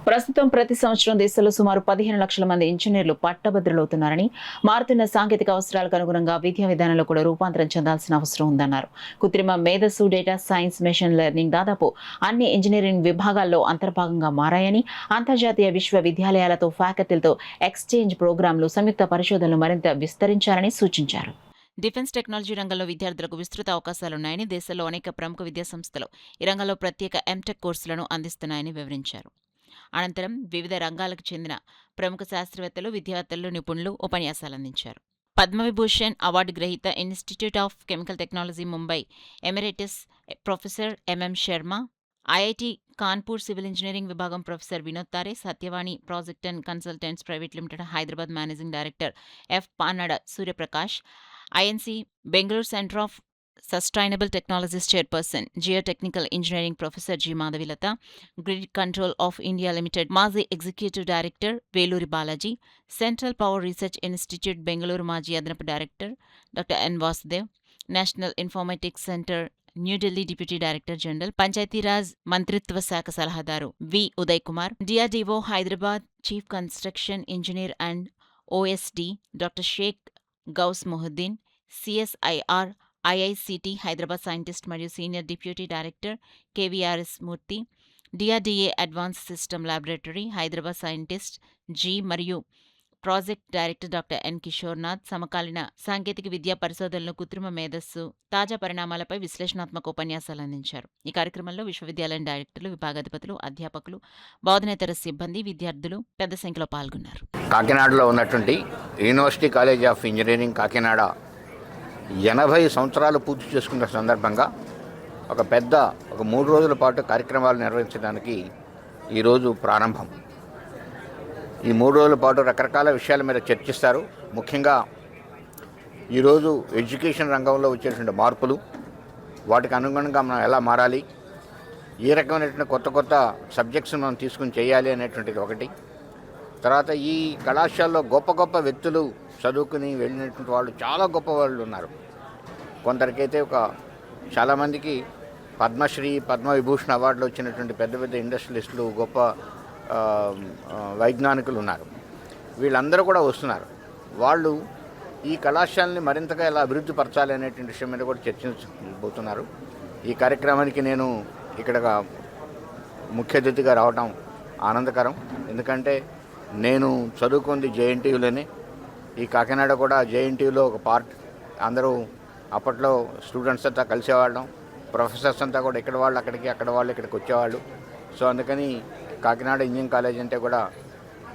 ప్రస్తుతం ప్రతి సంవత్సరం దేశంలో సుమారు 15 లక్షల మంది ఇంజనీర్లు పట్టభద్రులవుతున్నారని, మారుతున్న సాంకేతిక అవసరాలకు అనుగుణంగా విద్యా విధానంలో కూడా రూపాంతరం చెందాల్సిన అవసరం ఉందన్నారు. కృత్రిమ మేధస్సు, డేటా సైన్స్, మెషిన్ లెర్నింగ్ దాదాపు అన్ని ఇంజనీరింగ్ విభాగాల్లో అంతర్భాగంగా మారాయని, అంతర్జాతీయ విశ్వవిద్యాలయాలతో ఫ్యాకల్టీలతో ఎక్స్చేంజ్ ప్రోగ్రాంలు, సంయుక్త పరిశోధనలు మరింత విస్తరించాలని సూచించారు. డిఫెన్స్ టెక్నాలజీ రంగంలో విద్యార్థులకు విస్తృత అవకాశాలున్నాయని, దేశంలో అనేక ప్రముఖ విద్యాసంస్థలు ఈ రంగంలో ప్రత్యేక ఎంటెక్ కోర్సులను అందిస్తున్నాయని వివరించారు. అనంతరం వివిధ రంగాలకు చెందిన ప్రముఖ శాస్త్రవేత్తలు, విద్యావేత్తలు, నిపుణులు ఉపన్యాసాలందించారు. పద్మవిభూషణ్ అవార్డు గ్రహీత, institute of chemical technology Mumbai emeritus professor MM Sharma, IIT Kanpur civil engineering విభాగం professor Vinod Tare, Satyavani project and consultants private limited Hyderabad managing director F Panada Suryaprakash, INC Bengaluru centre of sustainable technologies chairperson, geotechnical engineering professor G Madhavilatha, grid control of India limited మాజీ executive director Veluri Balaji, central power research institute Bengaluru మాజీ అదనపు director doctor N Vasudev, national informatics centre New Delhi deputy director general, Panchayati Raj మంత్రిత్వ శాఖ సలహాదారు V Uday Kumar, DRDO Hyderabad chief construction engineer and OSD doctor Sheikh Gouse Mohiuddin, CSIR IICT Hyderabad scientist మరియు senior deputy director KVRS Murthy, DRDA advance system laboratory Hyderabad scientist G మరియు project director doctor N Kishorenath సమకాలీన సాంకేతిక విద్యా పరిశోధనలు, కృత్రిమ మేధస్సు, తాజా పరిణామాలపై విశ్లేషణాత్మక ఉపన్యాసాలు అందించారు. ఈ కార్యక్రమంలో విశ్వవిద్యాలయం డైరెక్టర్లు, విభాగాధిపతులు, అధ్యాపకులు, బోధనేతర సిబ్బంది, విద్యార్థులు పెద్ద సంఖ్యలో పాల్గొన్నారు. కాకినాడలో ఉన్నటువంటి university college of engineering Kakinada 80 సంవత్సరాలు పూర్తి చేసుకున్న సందర్భంగా ఒక 3 రోజుల పాటు కార్యక్రమాలు నిర్వహించడానికి ఈరోజు ప్రారంభం. ఈ 3 రోజుల పాటు రకరకాల విషయాల మీద చర్చిస్తారు. ముఖ్యంగా ఈరోజు ఎడ్యుకేషన్ రంగంలో వచ్చేటువంటి మార్పులు, వాటికి అనుగుణంగా మనం ఎలా మారాలి, ఏ రకమైనటువంటి కొత్త సబ్జెక్ట్స్ మనం తీసుకుని చేయాలి అనేటువంటిది ఒకటి. తర్వాత ఈ కళాశాలలో గొప్ప వ్యక్తులు చదువుకుని వెళ్ళినటువంటి వాళ్ళు చాలా గొప్ప వాళ్ళు ఉన్నారు. కొందరికైతే చాలామందికి పద్మశ్రీ, పద్మవిభూషణ్ అవార్డులు వచ్చినటువంటి పెద్ద ఇండస్ట్రియలిస్టులు, గొప్ప వైజ్ఞానికులు ఉన్నారు. వీళ్ళందరూ కూడా వస్తున్నారు. వాళ్ళు ఈ కళాశాలని మరింతగా ఎలా అభివృద్ధి పరచాలి అనేటువంటి విషయం మీద కూడా చర్చించబోతున్నారు. ఈ కార్యక్రమానికి నేను ఇక్కడ ముఖ్య అతిథిగా రావడం ఆనందకరం. ఎందుకంటే నేను చదువుకుంది జేఎన్టీయూలోనే. ఈ కాకినాడ కూడా జేఎన్టీయూలో ఒక పార్ట్. అందరూ అప్పట్లో స్టూడెంట్స్ అంతా కలిసేవాళ్ళం. ప్రొఫెసర్స్ అంతా కూడా ఇక్కడ వాళ్ళు అక్కడికి, అక్కడ వాళ్ళు ఇక్కడికి వచ్చేవాళ్ళు. సో అందుకని కాకినాడ ఇంజనీరింగ్ కాలేజ్ అంటే కూడా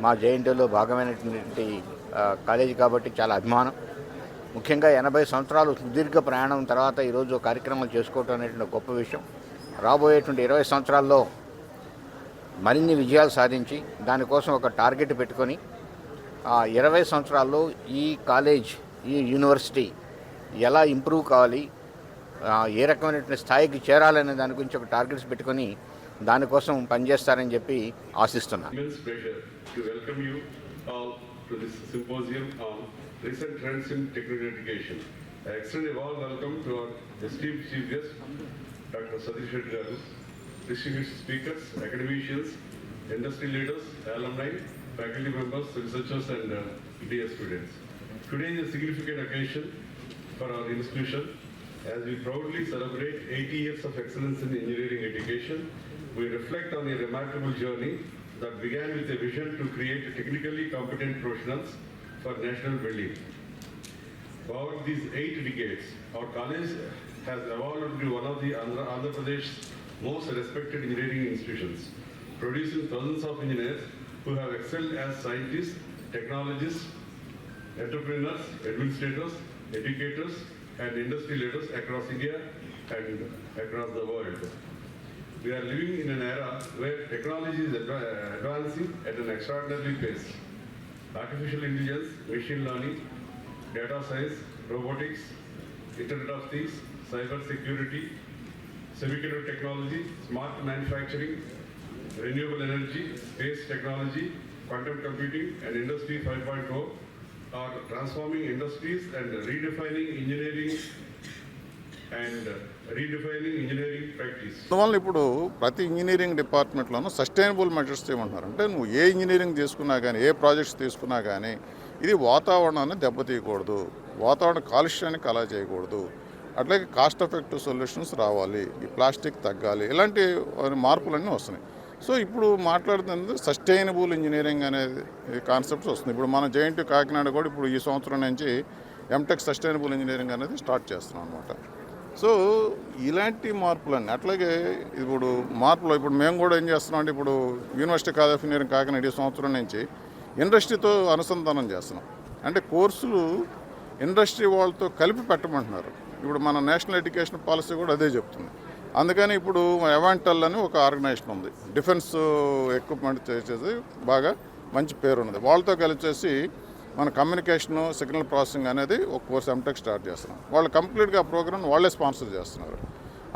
మా జేఎన్టీయూలో భాగమైనటువంటి కాలేజీ కాబట్టి చాలా అభిమానం. ముఖ్యంగా 80 సంవత్సరాలు సుదీర్ఘ ప్రయాణం తర్వాత ఈరోజు కార్యక్రమాలు చేసుకోవటం అనేటువంటి గొప్ప విషయం. రాబోయేటువంటి 20 సంవత్సరాల్లో మరిన్ని విజయాలు సాధించి దానికోసం ఒక టార్గెట్ పెట్టుకొని 20 సంవత్సరాల్లో ఈ కాలేజ్, ఈ యూనివర్సిటీ ఎలా ఇంప్రూవ్ కావాలి, ఏ రకమైనటువంటి స్థాయికి చేరాలనే దాని గురించి ఒక టార్గెట్స్ పెట్టుకొని దానికోసం పనిచేస్తారని చెప్పి ఆశిస్తున్నాను. Distinguished speakers, academicians, industry leaders, alumni, faculty members, researchers and dear students. Today is a significant occasion for our institution as we proudly celebrate 80 years of excellence in engineering education. We reflect on a remarkable journey that began with a vision to create technically competent professionals for national building. Over these 8 decades, our college has evolved into one of the Andhra Pradesh most respected engineering institutions, producing thousands of engineers who have excelled as scientists, technologists, entrepreneurs, administrators, educators, and industry leaders across India and across the world. We are living in an era where technology is advancing at an extraordinary pace. Artificial intelligence, machine learning, data science, robotics, Internet of Things, cyber security, semiconductor technology, smart manufacturing, renewable energy, space technology, quantum computing, and Industry 5.0 are transforming industries and redefining engineering and redefining engineering practice. అందువల్ల ఇప్పుడు ప్రతి engineering డిపార్ట్మెంట్లోనూ sustainable measures చేయమంటున్నారు. అంటే నువ్వు ఏ engineering తీసుకున్నా కానీ, ఏ projects తీసుకున్నా కానీ ఇది వాతావరణాన్ని దెబ్బతీయకూడదు, వాతావరణ కాలుష్యాన్ని కలా చేయకూడదు, అట్లాగే కాస్ట్ ఎఫెక్టివ్ సొల్యూషన్స్ రావాలి, ఈ ప్లాస్టిక్ తగ్గాలి, ఇలాంటి మార్పులన్నీ వస్తున్నాయి. సో ఇప్పుడు మాట్లాడుతున్నది సస్టైనబుల్ ఇంజనీరింగ్ అనేది కాన్సెప్ట్స్ వస్తుంది. ఇప్పుడు మన జేఎన్టీ కాకినాడ కూడా ఇప్పుడు ఈ సంవత్సరం నుంచి ఎంటెక్ సస్టైనబుల్ ఇంజనీరింగ్ అనేది స్టార్ట్ చేస్తున్నాం అనమాట. సో ఇలాంటి మార్పులన్నీ అట్లాగే ఇప్పుడు మార్పులు ఇప్పుడు మేము కూడా ఏం చేస్తున్నాం అంటే ఇప్పుడు university college of engineering Kakinada ఈ సంవత్సరం నుంచి ఇండస్ట్రీతో అనుసంధానం చేస్తున్నాం. అంటే కోర్సులు ఇండస్ట్రీ వాళ్ళతో కలిపి పెట్టమంటున్నారు. ఇప్పుడు మన నేషనల్ ఎడ్యుకేషన్ పాలసీ కూడా అదే చెప్తుంది. అందుకని ఇప్పుడు ఎవాంటల్ అని ఒక ఆర్గనైజేషన్ ఉంది, డిఫెన్స్ ఎక్విప్మెంట్ చేసేది బాగా మంచి పేరు ఉన్నది. వాళ్ళతో కలిసేసి మన కమ్యూనికేషను, సిగ్నల్ ప్రాసెసింగ్ అనేది ఒక కోర్స్ ఎంటెక్ స్టార్ట్ చేస్తున్నాం. వాళ్ళు కంప్లీట్గా ఆ ప్రోగ్రామ్ వాళ్ళే స్పాన్సర్ చేస్తున్నారు.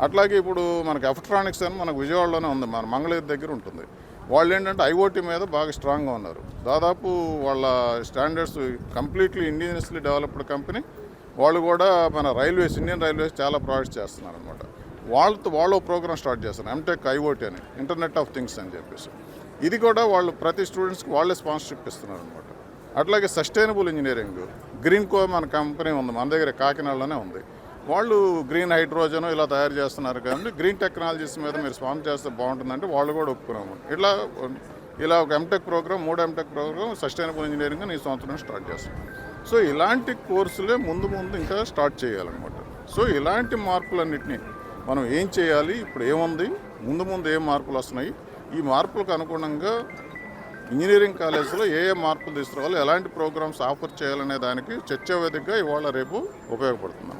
అట్లాగే ఇప్పుడు మనకి ఎలక్ట్రానిక్స్ అని మనకు విజయవాడలోనే ఉంది, మన మంగళగిరి దగ్గర ఉంటుంది. వాళ్ళు ఏంటంటే ఐఓటీ మీద బాగా స్ట్రాంగ్గా ఉన్నారు. దాదాపు వాళ్ళ standards completely indigenously developed company. వాళ్ళు కూడా మన రైల్వేస్, ఇండియన్ రైల్వేస్ చాలా ప్రాజెక్ట్స్ చేస్తున్నారు అనమాట. వాళ్ళు ప్రోగ్రామ్ స్టార్ట్ చేస్తారు ఎంటెక్ ఐఓటీ అని, ఇంటర్నెట్ ఆఫ్ థింగ్స్ అని చెప్పేసి. ఇది కూడా వాళ్ళు ప్రతి స్టూడెంట్స్కి వాళ్ళే స్పాన్సర్షిప్ ఇస్తున్నారు అనమాట. అట్లాగే సస్టైనబుల్ ఇంజనీరింగ్ గ్రీన్ కో మన కంపెనీ ఉంది, మన దగ్గర కాకినాడలోనే ఉంది. వాళ్ళు గ్రీన్ హైడ్రోజన్ ఇలా తయారు చేస్తున్నారు. కానీ గ్రీన్ టెక్నాలజీస్ మీద మీరు స్పాన్సర్ చేస్తే బాగుంటుందంటే వాళ్ళు కూడా ఒప్పుకున్నాము. ఇలా ఒక MTech program, 3 MTech program sustainable engineering ఈ సంవత్సరం స్టార్ట్ చేస్తాం. సో ఇలాంటి కోర్సులే ముందు ఇంకా స్టార్ట్ చేయాలన్నమాట. సో ఇలాంటి మార్పులన్నింటినీ మనం ఏం చేయాలి, ఇప్పుడు ఏముంది, ముందు ఏ మార్పులు వస్తున్నాయి, ఈ మార్పులకు అనుగుణంగా ఇంజనీరింగ్ కాలేజీలో ఏ మార్పులు తీసుకురావాలి, ఎలాంటి ప్రోగ్రామ్స్ ఆఫర్ చేయాలనే దానికి చర్చా వేదికగా ఇవాళ రేపు ఉపయోగపడుతుంది.